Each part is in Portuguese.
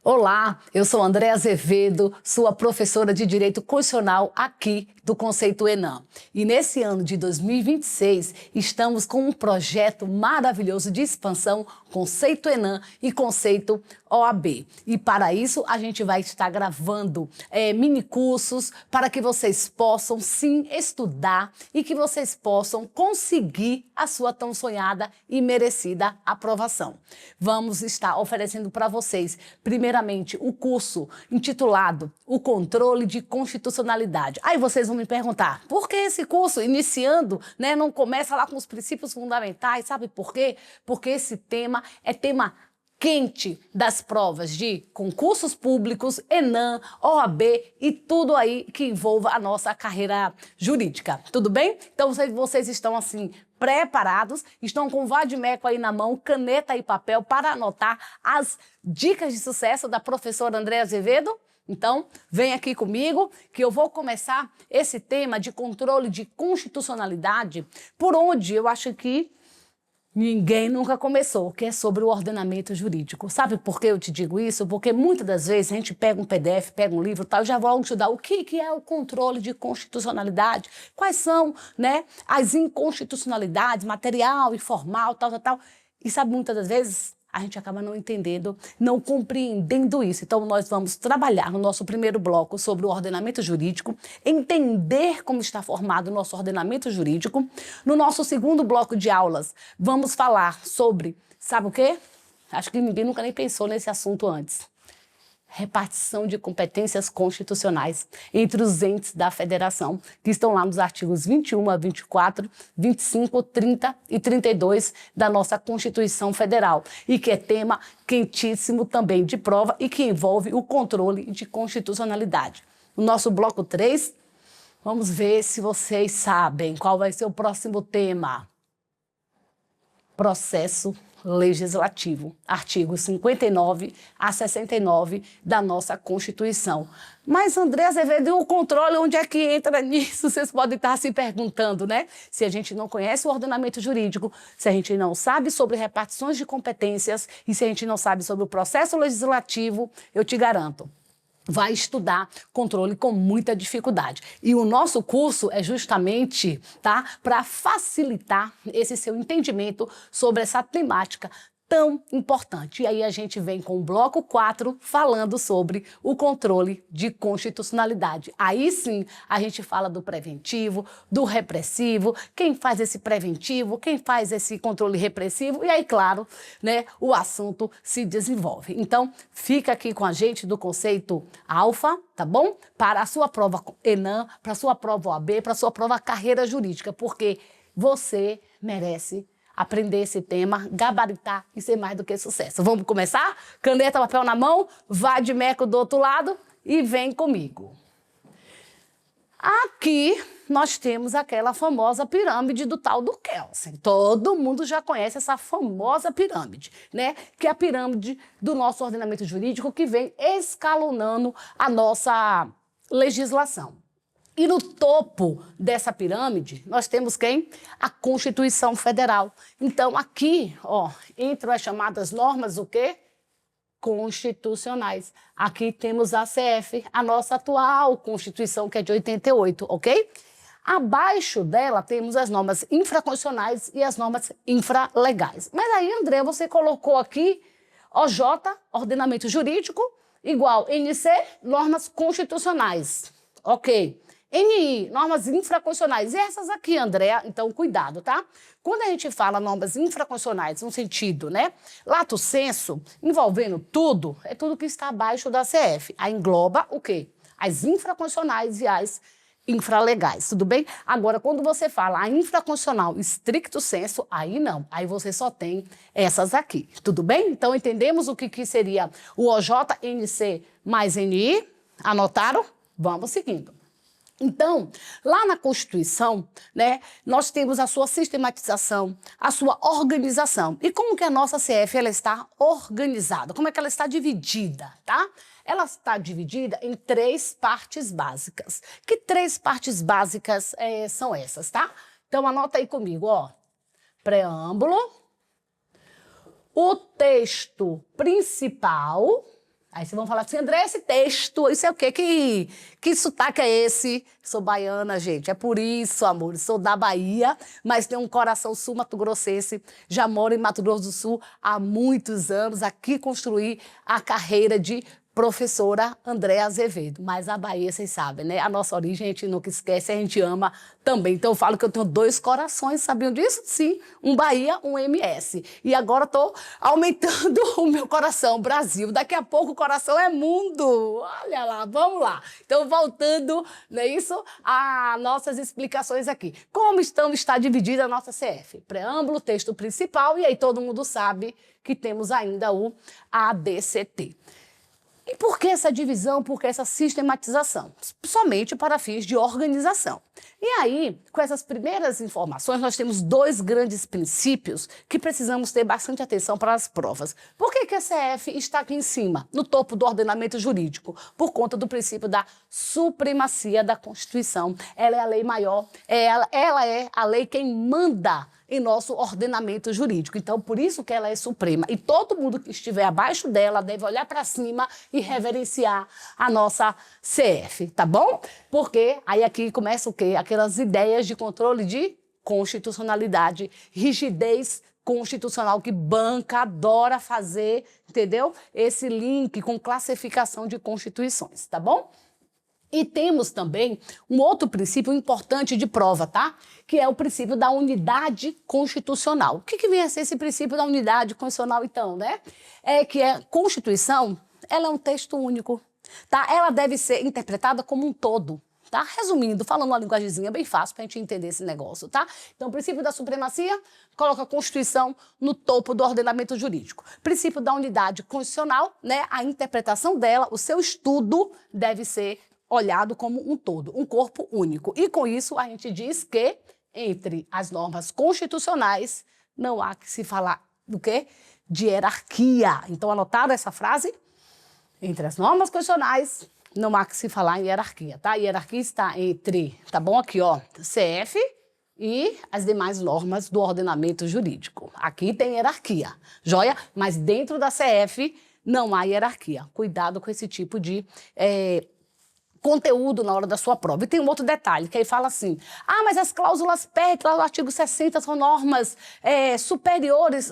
Olá, eu sou Andréa Azevedo, sua professora de Direito Constitucional aqui do Conceito ENAM. E nesse ano de 2026, estamos com um projeto maravilhoso de expansão Conceito ENAM e Conceito OAB. E para isso, a gente vai estar gravando minicursos para que vocês possam, sim, estudar e que vocês possam conseguir a sua tão sonhada e merecida aprovação. Vamos estar oferecendo para vocês, primeiramente, o curso intitulado O Controle de Constitucionalidade. Aí vocês vão me perguntar, por que esse curso, iniciando, não começa lá com os princípios fundamentais? Sabe por quê? Porque esse tema é tema quente das provas de concursos públicos, ENAM, OAB e tudo aí que envolva a nossa carreira jurídica. Tudo bem? Então vocês estão assim preparados, estão com o vade-mecum aí na mão, caneta e papel para anotar as dicas de sucesso da professora Andréa Azevedo? Então, vem aqui comigo que eu vou começar esse tema de controle de constitucionalidade por onde eu acho que ninguém nunca começou, que é sobre o ordenamento jurídico. Sabe por que eu te digo isso? Porque muitas das vezes a gente pega um PDF, pega um livro, tal, já vou estudar o que é o controle de constitucionalidade, quais são, as inconstitucionalidades, material e formal, tal. E sabe, muitas das vezes a gente acaba não entendendo, não compreendendo isso. Então, nós vamos trabalhar no nosso primeiro bloco sobre o ordenamento jurídico, entender como está formado o nosso ordenamento jurídico. No nosso segundo bloco de aulas, vamos falar sobre, sabe o quê? Acho que ninguém nunca nem pensou nesse assunto antes. Repartição de competências constitucionais entre os entes da federação, que estão lá nos artigos 21 a 24, 25, 30 e 32 da nossa Constituição Federal, e que é tema quentíssimo também de prova e que envolve o controle de constitucionalidade. No nosso bloco 3, vamos ver se vocês sabem qual vai ser o próximo tema. Processo legislativo, artigos 59 a 69 da nossa Constituição. Mas, Andréa Azevedo, e o controle, onde é que entra nisso? Vocês podem estar se perguntando, Se a gente não conhece o ordenamento jurídico, se a gente não sabe sobre repartições de competências e se a gente não sabe sobre o processo legislativo, eu te garanto, vai estudar controle com muita dificuldade. E o nosso curso é justamente, para facilitar esse seu entendimento sobre essa temática tão importante. E aí a gente vem com o bloco 4 falando sobre o controle de constitucionalidade. Aí sim a gente fala do preventivo, do repressivo, quem faz esse preventivo, quem faz esse controle repressivo, e aí, claro, o assunto se desenvolve. Então, fica aqui com a gente do Conceito Alfa, tá bom? Para a sua prova ENAM, para a sua prova OAB, para a sua prova carreira jurídica, porque você merece aprender esse tema, gabaritar e ser mais do que sucesso. Vamos começar? Caneta, papel na mão, vade-mecum do outro lado e vem comigo. Aqui nós temos aquela famosa pirâmide do tal do Kelsen. Todo mundo já conhece essa famosa pirâmide, Que é a pirâmide do nosso ordenamento jurídico que vem escalonando a nossa legislação. E no topo dessa pirâmide, nós temos quem? A Constituição Federal. Então, aqui, entram as chamadas normas, o quê? Constitucionais. Aqui temos a CF, a nossa atual Constituição, que é de 88, ok? Abaixo dela temos as normas infraconstitucionais e as normas infralegais. Mas aí, André, você colocou aqui OJ, Ordenamento Jurídico, igual NC, normas constitucionais. Ok. NI, normas infraconstitucionais. E essas aqui, Andréa, então cuidado, tá? Quando a gente fala normas infraconstitucionais, no sentido, lato sensu, envolvendo tudo, é tudo que está abaixo da CF. Aí engloba o quê? As infraconstitucionais e as infralegais, tudo bem? Agora, quando você fala a infraconstitucional stricto sensu, aí não. Aí você só tem essas aqui, tudo bem? Então, entendemos o que seria o OJ, NC mais NI? Anotaram? Vamos seguindo. Então, lá na Constituição, nós temos a sua sistematização, a sua organização. E como que a nossa CF ela está organizada? Como é que ela está dividida, tá? Ela está dividida em 3 partes básicas. Que 3 partes básicas são essas, tá? Então, anota aí comigo, Preâmbulo, o texto principal, Aí vocês vão falar assim, André, esse texto, isso é o quê? Que sotaque é esse? Sou baiana, gente, é por isso, amor. Sou da Bahia, mas tenho um coração sul-mato-grossense. Já moro em Mato Grosso do Sul há muitos anos. Aqui construí a carreira de professora Andréa Azevedo. Mas a Bahia, vocês sabem, né? A nossa origem a gente nunca esquece, a gente ama também. Então eu falo que eu tenho 2 corações, sabiam disso? Sim, um Bahia, um MS. E agora estou aumentando o meu coração, Brasil. Daqui a pouco o coração é mundo. Olha lá, vamos lá. Então voltando, não é isso? A nossas explicações aqui. Como está dividida a nossa CF? Preâmbulo, texto principal, e aí todo mundo sabe que temos ainda o ADCT. E por que essa divisão, por que essa sistematização? Somente para fins de organização. E aí, com essas primeiras informações, nós temos 2 grandes princípios que precisamos ter bastante atenção para as provas. Por que a CF está aqui em cima, no topo do ordenamento jurídico? Por conta do princípio da supremacia da Constituição. Ela é a lei maior, ela é a lei quem manda em nosso ordenamento jurídico. Então, por isso que ela é suprema. E todo mundo que estiver abaixo dela deve olhar para cima e reverenciar a nossa CF, tá bom? Porque aí aqui começa o quê? Aquelas ideias de controle de constitucionalidade, rigidez constitucional que banca adora fazer, entendeu? Esse link com classificação de constituições, tá bom? E temos também um outro princípio importante de prova, tá? Que é o princípio da unidade constitucional. O que vem a ser esse princípio da unidade constitucional, então, né? É que a Constituição, ela é um texto único, tá? Ela deve ser interpretada como um todo, tá? Resumindo, falando uma linguagemzinha bem fácil pra gente entender esse negócio, tá? Então, o princípio da supremacia coloca a Constituição no topo do ordenamento jurídico. Princípio da unidade constitucional, né? A interpretação dela, o seu estudo deve ser olhado como um todo, um corpo único. E com isso a gente diz que entre as normas constitucionais não há que se falar do quê? De hierarquia. Então, anotaram essa frase? Entre as normas constitucionais não há que se falar em hierarquia, tá? Hierarquia está entre, tá bom? Aqui, ó, CF e as demais normas do ordenamento jurídico. Aqui tem hierarquia, joia? Mas dentro da CF não há hierarquia. Cuidado com esse tipo de conteúdo na hora da sua prova. E tem um outro detalhe, que aí fala assim, mas as cláusulas PEC, lá do artigo 60, são normas superiores.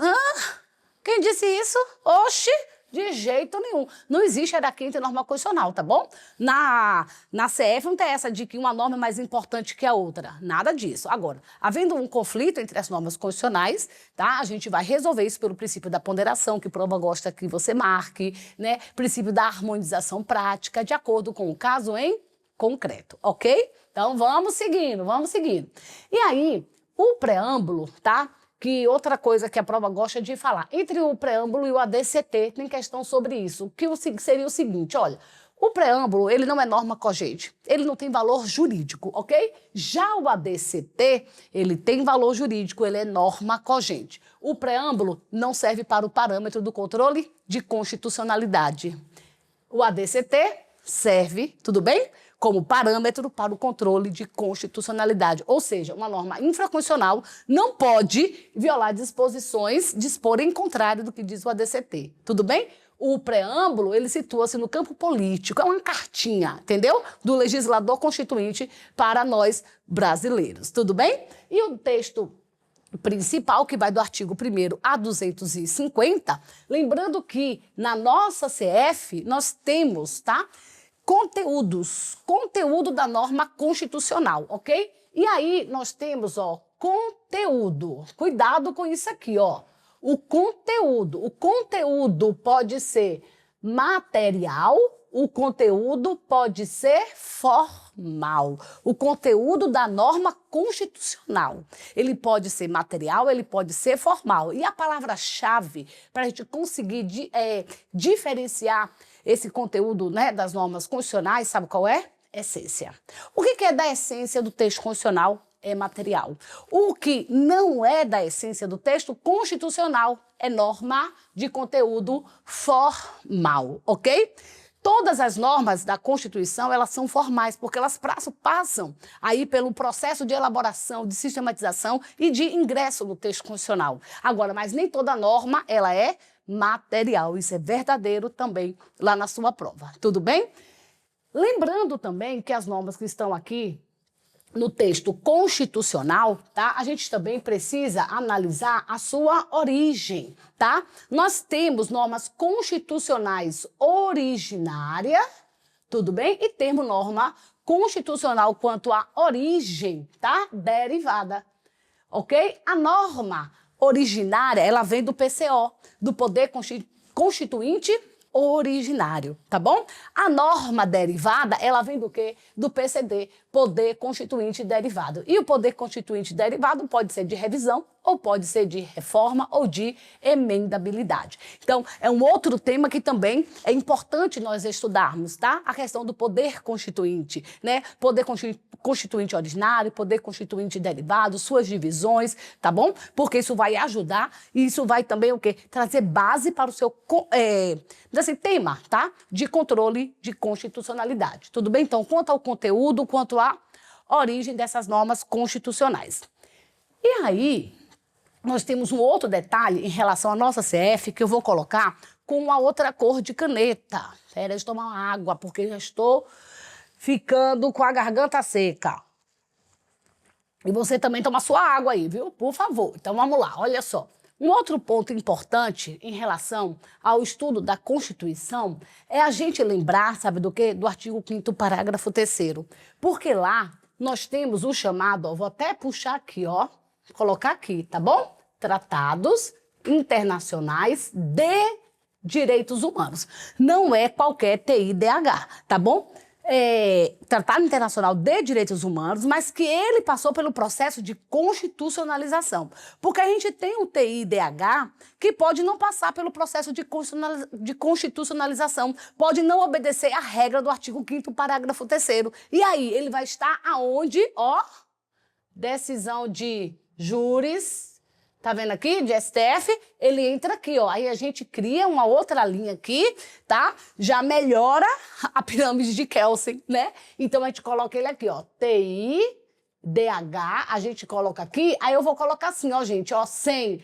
Quem disse isso? Oxi! De jeito nenhum. Não existe hierarquia entre norma constitucional, tá bom? Na CF não tem essa de que uma norma é mais importante que a outra. Nada disso. Agora, havendo um conflito entre as normas constitucionais, tá? A gente vai resolver isso pelo princípio da ponderação, que prova gosta que você marque, né? Princípio da harmonização prática, de acordo com o caso em concreto, ok? Então, vamos seguindo, vamos seguindo. E aí, o preâmbulo, tá? Que outra coisa que a prova gosta de falar, entre o preâmbulo e o ADCT, tem questão sobre isso, que seria o seguinte, olha, o preâmbulo, ele não é norma cogente, ele não tem valor jurídico, ok? Já o ADCT, ele tem valor jurídico, ele é norma cogente. O preâmbulo não serve para o parâmetro do controle de constitucionalidade. O ADCT serve, tudo bem? Como parâmetro para o controle de constitucionalidade. Ou seja, uma norma infraconstitucional não pode violar disposições, dispor em contrário do que diz o ADCT. Tudo bem? O preâmbulo, ele situa-se no campo político, é uma cartinha, entendeu? Do legislador constituinte para nós brasileiros. Tudo bem? E o texto principal, que vai do artigo 1º a 250, lembrando que na nossa CF nós temos, tá? Conteúdo da norma constitucional, ok? E aí nós temos, ó, conteúdo. Cuidado com isso aqui, ó. O conteúdo pode ser material, o conteúdo pode ser formal. O conteúdo da norma constitucional, ele pode ser material, ele pode ser formal. E a palavra-chave para a gente conseguir diferenciar esse conteúdo, né, das normas constitucionais, sabe qual é? Essência. O que é da essência do texto constitucional? É material. O que não é da essência do texto constitucional é norma de conteúdo formal, ok? Todas as normas da Constituição, elas são formais, porque elas passam aí pelo processo de elaboração, de sistematização e de ingresso no texto constitucional. Agora, mas nem toda norma, ela é material. Isso é verdadeiro também lá na sua prova. Tudo bem? Lembrando também que as normas que estão aqui no texto constitucional, tá? A gente também precisa analisar a sua origem, tá? Nós temos normas constitucionais originária, tudo bem? E temos norma constitucional quanto à origem, tá? Derivada, ok? A norma originária, ela vem do PCO, do Poder Constituinte originário, tá bom? A norma derivada, ela vem do quê? Do PCD, Poder Constituinte Derivado. E o Poder Constituinte Derivado pode ser de revisão, ou pode ser de reforma, ou de emendabilidade. Então, é um outro tema que também é importante nós estudarmos, tá? A questão do Poder Constituinte, né? Poder Constituinte Ordinário, Poder Constituinte Derivado, suas divisões, tá bom? Porque isso vai ajudar e isso vai também o quê? Trazer base para o seu tema, tá? De controle de constitucionalidade. Tudo bem? Então, quanto ao conteúdo, quanto à origem dessas normas constitucionais. E aí, nós temos um outro detalhe em relação à nossa CF que eu vou colocar com uma outra cor de caneta. Espera, deixa eu tomar uma água, porque já estou ficando com a garganta seca. E você também toma sua água aí, viu? Por favor. Então, vamos lá, olha só. Um outro ponto importante em relação ao estudo da Constituição é a gente lembrar, sabe do quê? Do artigo 5º, parágrafo 3º. Porque lá nós temos o chamado, ó, vou até puxar aqui, ó, colocar aqui, tá bom? Tratados internacionais de direitos humanos. Não é qualquer TIDH, tá bom? Tratado Internacional de Direitos Humanos, mas que ele passou pelo processo de constitucionalização. Porque a gente tem um TIDH que pode não passar pelo processo de constitucionalização, pode não obedecer à regra do artigo 5º, parágrafo 3º. E aí, ele vai estar aonde? Ó, decisão de júris, tá vendo aqui? De STF, ele entra aqui, ó. Aí a gente cria uma outra linha aqui, tá? Já melhora a pirâmide de Kelsen, né? Então a gente coloca ele aqui, ó. TIDH, a gente coloca aqui, aí eu vou colocar assim, ó, gente, ó, sem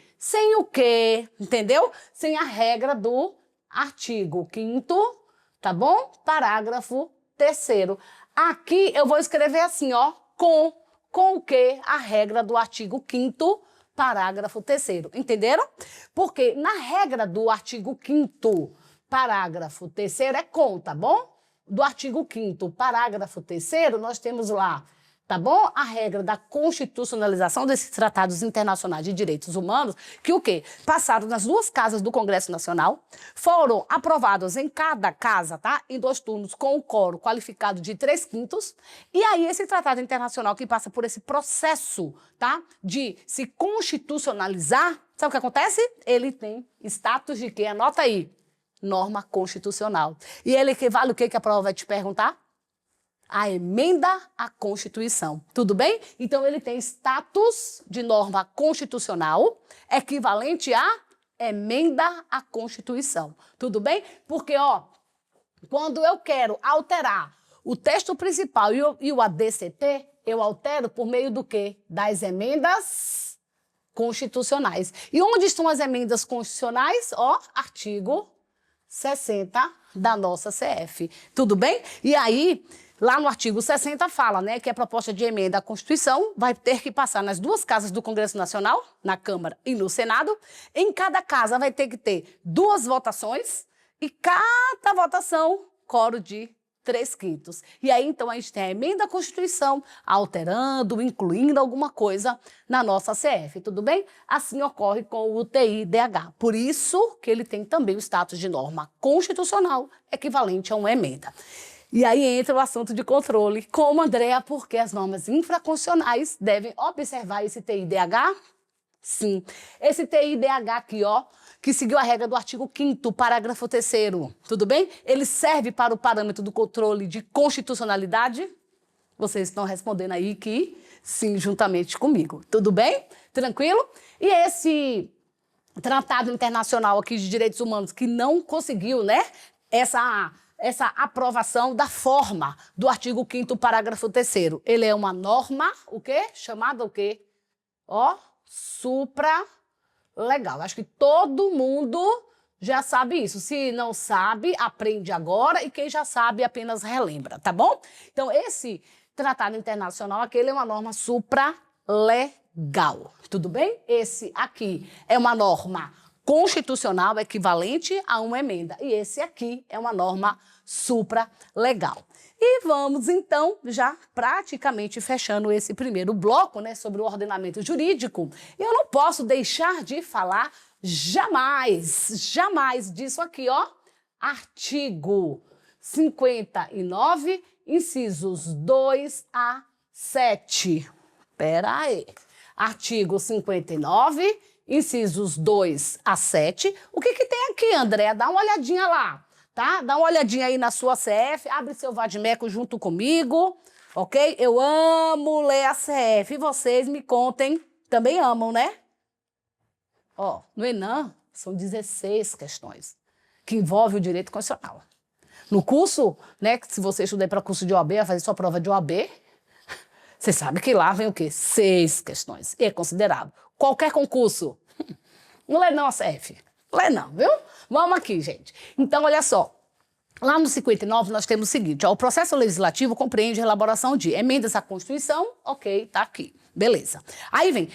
o quê? Entendeu? Sem a regra do artigo 5º, tá bom? Parágrafo 3º. Aqui eu vou escrever assim, ó, com o quê? A regra do artigo 5º, parágrafo 3º. Entenderam? Porque na regra do artigo 5º, parágrafo 3º é com, tá bom? Do artigo 5º, parágrafo 3º, nós temos lá, tá bom? A regra da constitucionalização desses tratados internacionais de direitos humanos, que o quê? Passaram nas duas casas do Congresso Nacional, foram aprovados em cada casa, tá? Em 2 turnos, com o quórum qualificado de 3/5. E aí, esse tratado internacional que passa por esse processo, tá? De se constitucionalizar, sabe o que acontece? Ele tem status de quê? Anota aí. Norma constitucional. E ele equivale o quê que a prova vai te perguntar? A emenda à Constituição. Tudo bem? Então, ele tem status de norma constitucional equivalente à emenda à Constituição. Tudo bem? Porque, ó, quando eu quero alterar o texto principal e o ADCT, eu altero por meio do quê? Das emendas constitucionais. E onde estão as emendas constitucionais? Ó, artigo 60 da nossa CF. Tudo bem? E aí, lá no artigo 60 fala, né, que a proposta de emenda à Constituição vai ter que passar nas duas casas do Congresso Nacional, na Câmara e no Senado. Em cada casa vai ter que ter 2 votações e cada votação, quórum de 3/5. E aí, então, a gente tem a emenda à Constituição alterando, incluindo alguma coisa na nossa CF, tudo bem? Assim ocorre com o TIDH. Por isso que ele tem também o status de norma constitucional equivalente a uma emenda. E aí entra o assunto de controle. Como, Andréa, porque as normas infraconstitucionais devem observar esse TIDH? Sim. Esse TIDH aqui, ó, que seguiu a regra do artigo 5º, parágrafo 3º, tudo bem? Ele serve para o parâmetro do controle de constitucionalidade? Vocês estão respondendo aí que sim, juntamente comigo. Tudo bem? Tranquilo? E esse tratado internacional aqui de direitos humanos que não conseguiu, né, essa aprovação da forma do artigo 5º, parágrafo 3º. Ele é uma norma, o quê? Chamada o quê? Ó, supralegal. Acho que todo mundo já sabe isso. Se não sabe, aprende agora e quem já sabe apenas relembra, tá bom? Então, esse tratado internacional aqui, ele é uma norma supralegal, tudo bem? Esse aqui é uma norma constitucional equivalente a uma emenda e esse aqui é uma norma supralegal. E vamos, então, já praticamente fechando esse primeiro bloco, né, sobre o ordenamento jurídico. Eu não posso deixar de falar jamais disso aqui, ó. Artigo 59, incisos 2 a 7. Pera aí. Artigo 59, incisos 2 a 7. O que tem aqui, Andréa? Dá uma olhadinha lá. Tá? Dá uma olhadinha aí na sua CF, abre seu vadimeco junto comigo, ok? Eu amo ler a CF, e vocês me contem, também amam, né? Ó, no Enem são 16 questões que envolvem o direito constitucional. No curso, né, que se você estudar para curso de OAB, vai fazer sua prova de OAB, você sabe que lá vem o quê? 6 questões, é considerável. Qualquer concurso, não lê não a CF. Lê não, viu? Vamos aqui, gente. Então, olha só. Lá no 59, nós temos o seguinte, ó, o processo legislativo compreende a elaboração de emendas à Constituição, ok, tá aqui, beleza. Aí vem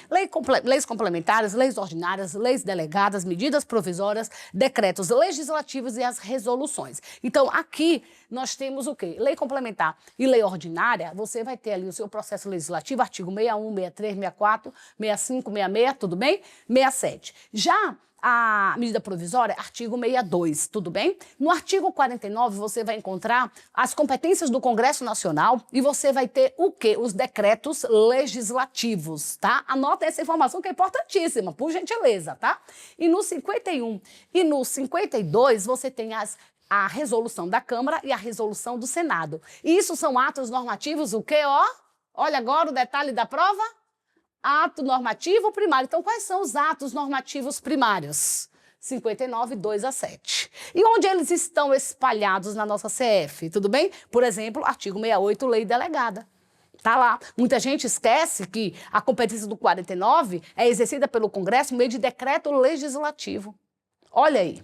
leis complementares, leis ordinárias, leis delegadas, medidas provisórias, decretos legislativos e as resoluções. Então, aqui nós temos o quê? Lei complementar e lei ordinária, você vai ter ali o seu processo legislativo, artigo 61, 63, 64, 65, 66, tudo bem? 67. Já a medida provisória, artigo 62, tudo bem? No artigo 49, você vai encontrar as competências do Congresso Nacional e você vai ter o quê? Os decretos legislativos, tá? Anota essa informação que é importantíssima, por gentileza, tá? E no 51 e no 52, você tem a resolução da Câmara e a resolução do Senado. E isso são atos normativos, o quê, ó? Olha agora o detalhe da prova. Ato normativo primário. Então, quais são os atos normativos primários? 59, 2 a 7. E onde eles estão espalhados na nossa CF? Tudo bem? Por exemplo, artigo 68, lei delegada. Tá lá. Muita gente esquece que a competência do 49 é exercida pelo Congresso por meio de decreto legislativo. Olha aí.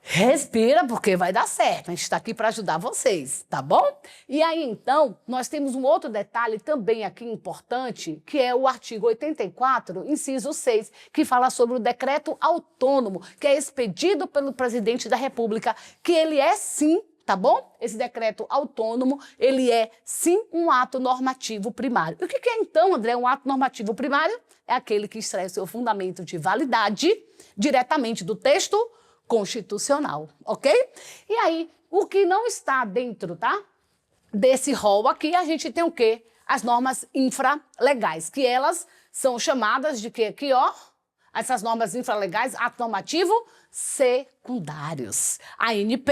Respira, porque vai dar certo. A gente está aqui para ajudar vocês, tá bom? E aí, então, nós temos um outro detalhe também aqui importante, que é o artigo 84, inciso 6, que fala sobre o decreto autônomo, que é expedido pelo presidente da República, que ele é, sim, tá bom? Esse decreto autônomo, ele é, sim, um ato normativo primário. E o que é, então, André, um ato normativo primário? É aquele que extrai o seu fundamento de validade diretamente do texto constitucional, ok? E aí, o que não está dentro, tá? Desse rol aqui, a gente tem o quê? As normas infralegais, que elas são chamadas de quê? Aqui, ó, essas normas infralegais, ato normativo secundários. A ANP,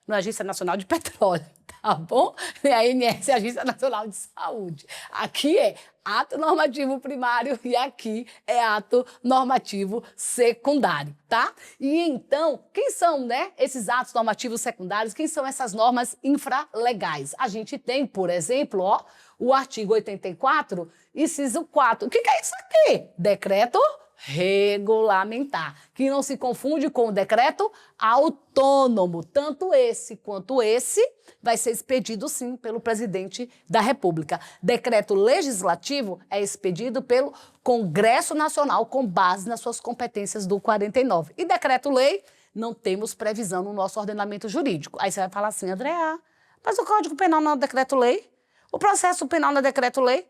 na Agência Nacional de Petróleo, tá bom? E a ANS, Agência Nacional de Saúde. Aqui é ato normativo primário e aqui é ato normativo secundário, tá? E então, quem são, né, esses atos normativos secundários? Quem são essas normas infralegais? A gente tem, por exemplo, ó, o artigo 84, inciso 4. O que é isso aqui? Decreto regulamentar, que não se confunde com o decreto autônomo. Tanto esse quanto esse vai ser expedido, sim, pelo presidente da República. Decreto legislativo é expedido pelo Congresso Nacional com base nas suas competências do 49. E decreto-lei não temos previsão no nosso ordenamento jurídico. Aí você vai falar assim, Andréa, mas o Código Penal não é decreto-lei? O processo penal não é decreto-lei?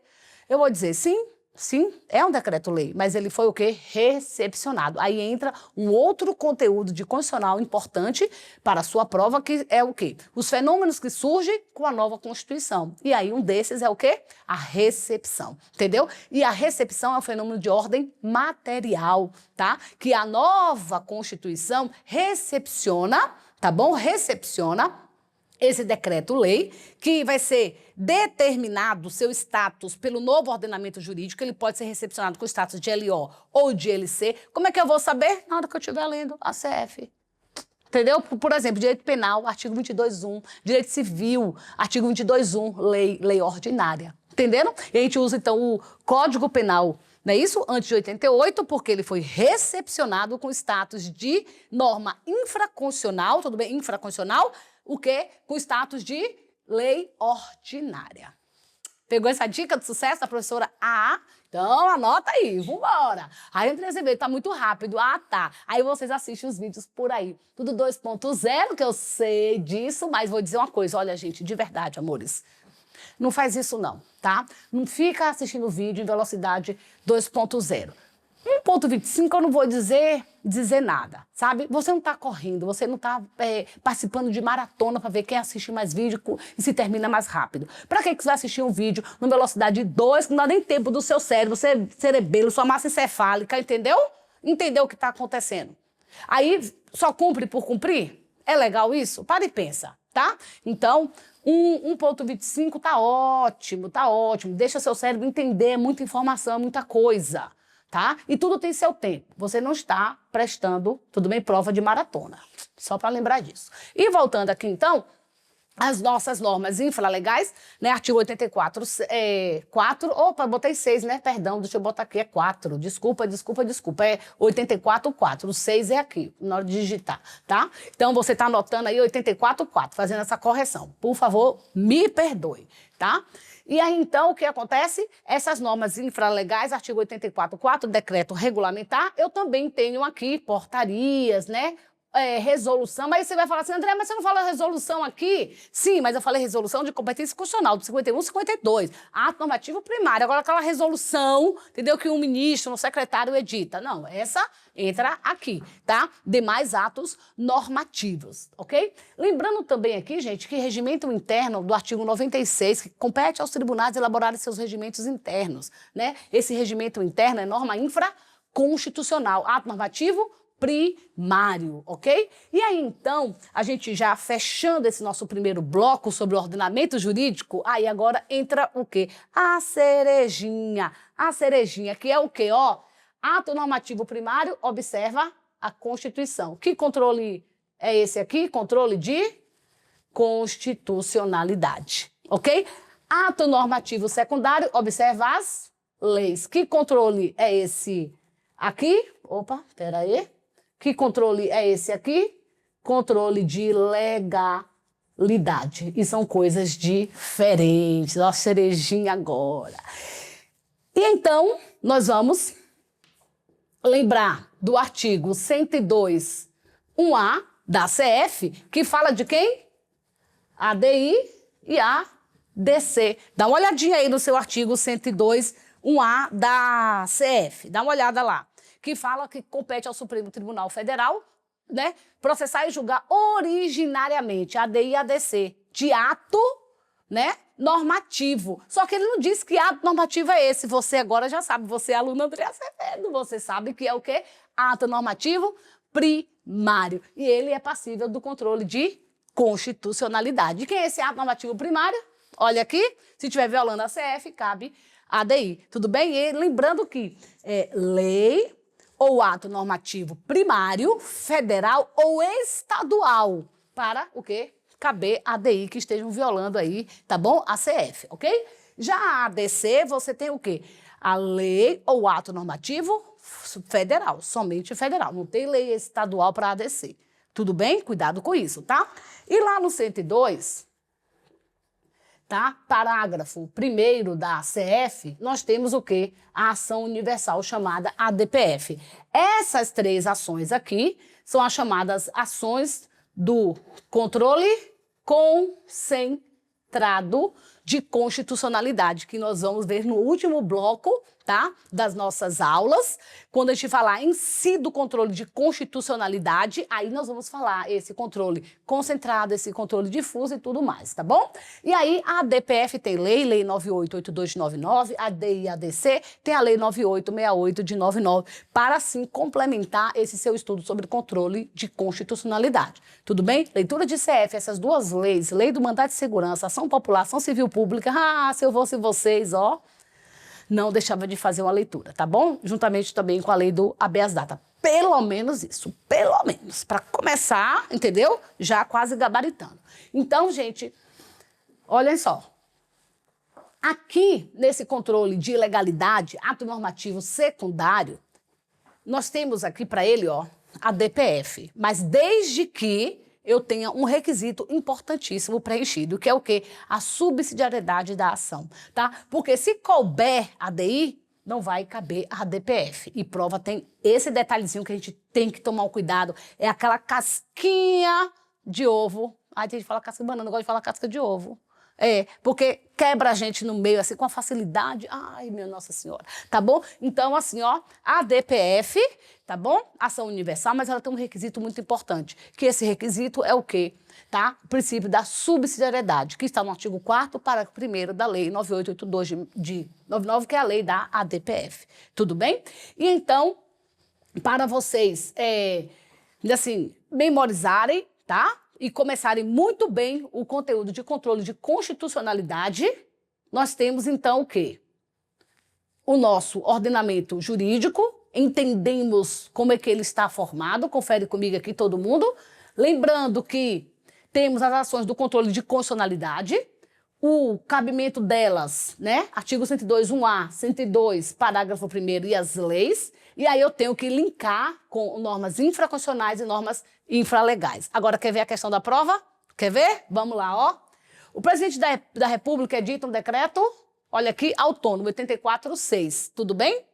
Eu vou dizer sim. Sim, é um decreto-lei, mas ele foi o quê? Recepcionado. Aí entra um outro conteúdo de constitucional importante para a sua prova, que é o quê? Os fenômenos que surgem com a nova Constituição. E aí um desses é o quê? A recepção, entendeu? E a recepção é um fenômeno de ordem material, tá? Que a nova Constituição recepciona, tá bom? Recepciona esse decreto-lei, que vai ser determinado seu status pelo novo ordenamento jurídico, ele pode ser recepcionado com status de LO ou de LC. Como é que eu vou saber? Na hora que eu estiver lendo a CF. Entendeu? Por exemplo, direito penal, artigo 22.1, direito civil, artigo 22.1, lei ordinária. Entenderam? E a gente usa, então, o Código Penal, não é isso? Antes de 88, porque ele foi recepcionado com status de norma infraconstitucional, tudo bem? Infraconstitucional, o quê? Com status de lei ordinária. Pegou essa dica de sucesso da professora A? Então, anota aí, vambora. Aí André Azevedo, tá muito rápido. Ah, tá. Aí vocês assistem os vídeos por aí. Tudo 2.0, que eu sei disso, mas vou dizer uma coisa. Olha, gente, de verdade, amores, não faz isso não, tá? Não fica assistindo o vídeo em velocidade 2.0. 1.25 eu não vou dizer nada, sabe? Você não tá correndo, você não tá participando de maratona para ver quem assiste mais vídeo e se termina mais rápido. Para que você vai assistir um vídeo em velocidade 2, que não dá nem tempo do seu cérebro, cerebelo, sua massa encefálica, entendeu? Entendeu o que tá acontecendo? Aí, só cumpre por cumprir? É legal isso? Para e pensa, tá? Então, 1.25 tá ótimo, tá ótimo. Deixa seu cérebro entender muita informação, muita coisa. Tá? E tudo tem seu tempo. Você não está prestando, tudo bem, prova de maratona. Só para lembrar disso. E voltando aqui, então, as nossas normas infralegais, né? Artigo 84, 4, opa, botei 6, né? Perdão, deixa eu botar aqui, é 4. Desculpa. É 84, 4. O 6 é aqui, na hora de digitar, tá? Então, você tá anotando aí 84, 4, fazendo essa correção. Por favor, me perdoe, tá? E aí, então, o que acontece? Essas normas infralegais, artigo 84, 4, decreto regulamentar, eu também tenho aqui portarias, né? Resolução, mas você vai falar assim, André, mas você não fala resolução aqui? Sim, mas eu falei resolução de competência constitucional, do 51, 52, ato normativo primário. Agora, aquela resolução, entendeu, que um ministro, um secretário edita. Não, essa entra aqui, tá? Demais atos normativos, ok? Lembrando também aqui, gente, que regimento interno do artigo 96, que compete aos tribunais elaborarem seus regimentos internos, né? Esse regimento interno é norma infraconstitucional, ato normativo primário, ok? E aí, então, a gente já fechando esse nosso primeiro bloco sobre o ordenamento jurídico, aí agora entra o quê? A cerejinha, que é o quê? Ó, ato normativo primário, observa a Constituição. Que controle é esse aqui? Controle de constitucionalidade, ok? Ato normativo secundário, observa as leis. Que controle é esse aqui? Opa, peraí. Que controle é esse aqui? Controle de legalidade. E são coisas diferentes. Ó, cerejinha agora. E então, nós vamos lembrar do artigo 102, 1A da CF, que fala de quem? ADI e ADC. Dá uma olhadinha aí no seu artigo 102, 1A da CF. Dá uma olhada lá. Que fala que compete ao Supremo Tribunal Federal, né, processar e julgar originariamente ADI e ADC de ato, né, normativo. Só que ele não diz que ato normativo é esse. Você agora já sabe, você é aluno André Azevedo, você sabe que é o quê? Ato normativo primário. E ele é passível do controle de constitucionalidade. E quem é esse ato normativo primário? Olha aqui, se estiver violando a CF, cabe ADI. Tudo bem? E lembrando que lei ou ato normativo primário, federal ou estadual, para o quê? Caber ADI que estejam violando aí, tá bom? A CF, ok? Já a ADC, você tem o quê? A lei ou ato normativo federal, somente federal. Não tem lei estadual para ADC. Tudo bem? Cuidado com isso, tá? E lá no 102... tá? Parágrafo 1º da CF, nós temos o quê? A ação universal chamada ADPF. Essas três ações aqui são as chamadas ações do controle concentrado de constitucionalidade, que nós vamos ver no último bloco, tá? Das nossas aulas. Quando a gente falar em si do controle de constitucionalidade, aí nós vamos falar esse controle concentrado, esse controle difuso e tudo mais, tá bom? E aí a ADPF tem lei 9882 de 99, a ADI e a ADC tem a lei 9868 de 99, para assim complementar esse seu estudo sobre controle de constitucionalidade. Tudo bem? Leitura de CF, essas duas leis, lei do mandado de segurança, ação popular, ação civil pública, se eu fosse vocês, ó, não deixava de fazer uma leitura, tá bom? Juntamente também com a lei do habeas data. Pelo menos isso, pelo menos. Para começar, entendeu? Já quase gabaritando. Então, gente, olhem só. Aqui, nesse controle de ilegalidade, ato normativo secundário, nós temos aqui para ele, ó, a DPF, mas desde que eu tenha um requisito importantíssimo preenchido, que é o quê? A subsidiariedade da ação, tá? Porque se couber a DI, não vai caber a DPF. E prova tem esse detalhezinho que a gente tem que tomar um cuidado, é aquela casquinha de ovo. Ai, tem gente que fala casca de banana, eu gosto de falar casca de ovo. É, porque quebra a gente no meio, assim, com uma facilidade. Ai, minha Nossa Senhora. Tá bom? Então, assim, ó, a DPF, tá bom? Ação universal, mas ela tem um requisito muito importante, que esse requisito é o quê? Tá? O princípio da subsidiariedade, que está no artigo 4º, parágrafo 1º da Lei 9882 de 99, que é a lei da ADPF. Tudo bem? E então, para vocês, assim, memorizarem, tá? E começarem muito bem o conteúdo de controle de constitucionalidade, nós temos então o quê? O nosso ordenamento jurídico, entendemos como é que ele está formado, confere comigo aqui todo mundo. Lembrando que temos as ações do controle de constitucionalidade, o cabimento delas, né? Artigo 102, 1A, 102, parágrafo 1º e as leis. E aí eu tenho que linkar com normas infraconstitucionais e normas infralegais. Agora, quer ver a questão da prova? Quer ver? Vamos lá, ó. O presidente da República edita um decreto, olha aqui, autônomo, 84.6, tudo bem?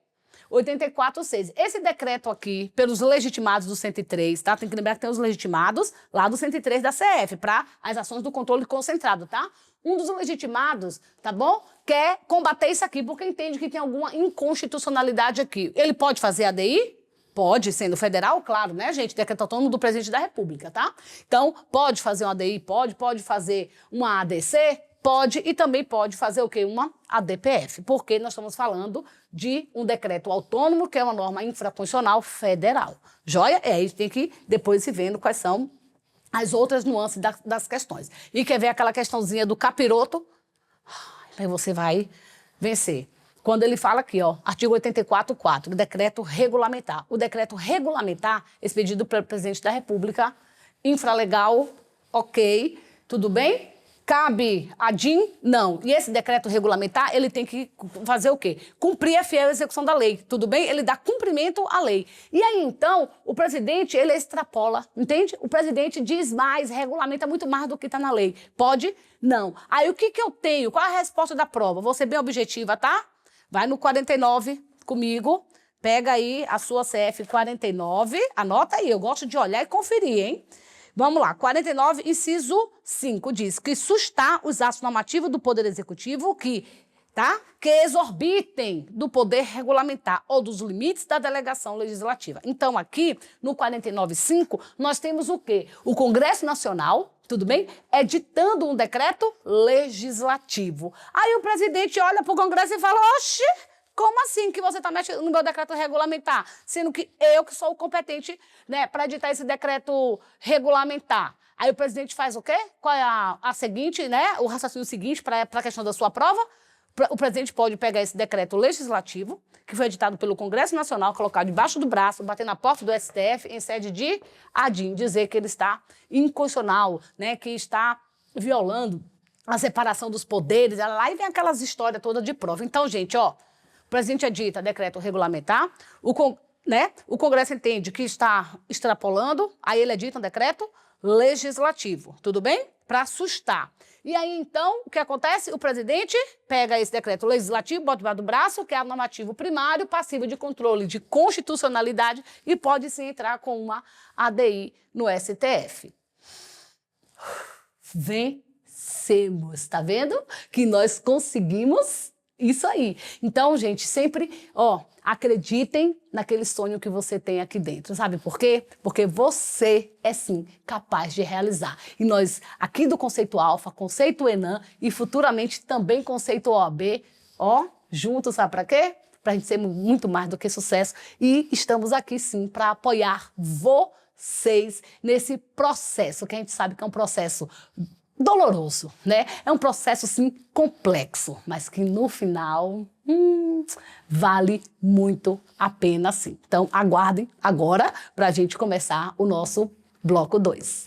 84.6. Esse decreto aqui, pelos legitimados do 103, tá? Tem que lembrar que tem os legitimados lá do 103 da CF, para as ações do controle concentrado, tá? Um dos legitimados, tá bom? Quer combater isso aqui, porque entende que tem alguma inconstitucionalidade aqui. Ele pode fazer ADI? Pode, sendo federal, claro, né, gente? Decreto autônomo do presidente da República, tá? Então, pode fazer uma ADI? Pode fazer uma ADC? Pode, e também pode fazer o quê? Uma ADPF, porque nós estamos falando de um decreto autônomo, que é uma norma infraconstitucional federal. Joia? É, aí tem que depois se vendo quais são as outras nuances das questões. E quer ver aquela questãozinha do capiroto? Aí você vai vencer. Quando ele fala aqui, ó, artigo 84.4, decreto regulamentar. O decreto regulamentar, expedido pelo presidente da República, infralegal, ok, tudo bem? Cabe a DIN? Não. E esse decreto regulamentar, ele tem que fazer o quê? Cumprir a fiel execução da lei, tudo bem? Ele dá cumprimento à lei. E aí, então, o presidente, ele extrapola, entende? O presidente diz mais, regulamenta muito mais do que está na lei. Pode? Não. Aí, o que eu tenho? Qual a resposta da prova? Vou ser bem objetiva, tá? Vai no 49 comigo, pega aí a sua CF 49, anota aí, eu gosto de olhar e conferir, hein? Vamos lá, 49, inciso 5, diz que sustar os atos normativos do Poder Executivo que exorbitem do poder regulamentar ou dos limites da delegação legislativa. Então, aqui, no 49.5, nós temos o quê? O Congresso Nacional, tudo bem? Editando um decreto legislativo. Aí o presidente olha para o Congresso e fala, oxe, como assim que você está mexendo no meu decreto regulamentar? Sendo que eu que sou o competente, né, para editar esse decreto regulamentar. Aí o presidente faz o quê? Qual é a seguinte, né? O raciocínio seguinte para a questão da sua prova? O presidente pode pegar esse decreto legislativo, que foi editado pelo Congresso Nacional, colocar debaixo do braço, bater na porta do STF em sede de ADIM, dizer que ele está inconstitucional, né, que está violando a separação dos poderes. Lá e vem aquelas histórias todas de prova. Então, gente, ó, o presidente edita decreto regulamentar, o Congresso entende que está extrapolando, aí ele edita um decreto legislativo, tudo bem? Para assustar. E aí, então, o que acontece? O presidente pega esse decreto legislativo, bota debaixo do braço, que é o normativo primário, passível de controle de constitucionalidade e pode sim entrar com uma ADI no STF. Vencemos, tá vendo? Que nós conseguimos isso aí. Então, gente, sempre, ó, acreditem naquele sonho que você tem aqui dentro. Sabe por quê? Porque você é, sim, capaz de realizar. E nós, aqui do Conceito Alfa, Conceito Enan e futuramente também Conceito OAB, ó, juntos, sabe para quê? Para a gente ser muito mais do que sucesso. E estamos aqui, sim, para apoiar vocês nesse processo, que a gente sabe que é um processo doloroso, né? É um processo, sim, complexo, mas que no final vale muito a pena, sim. Então, aguardem agora para a gente começar o nosso bloco 2.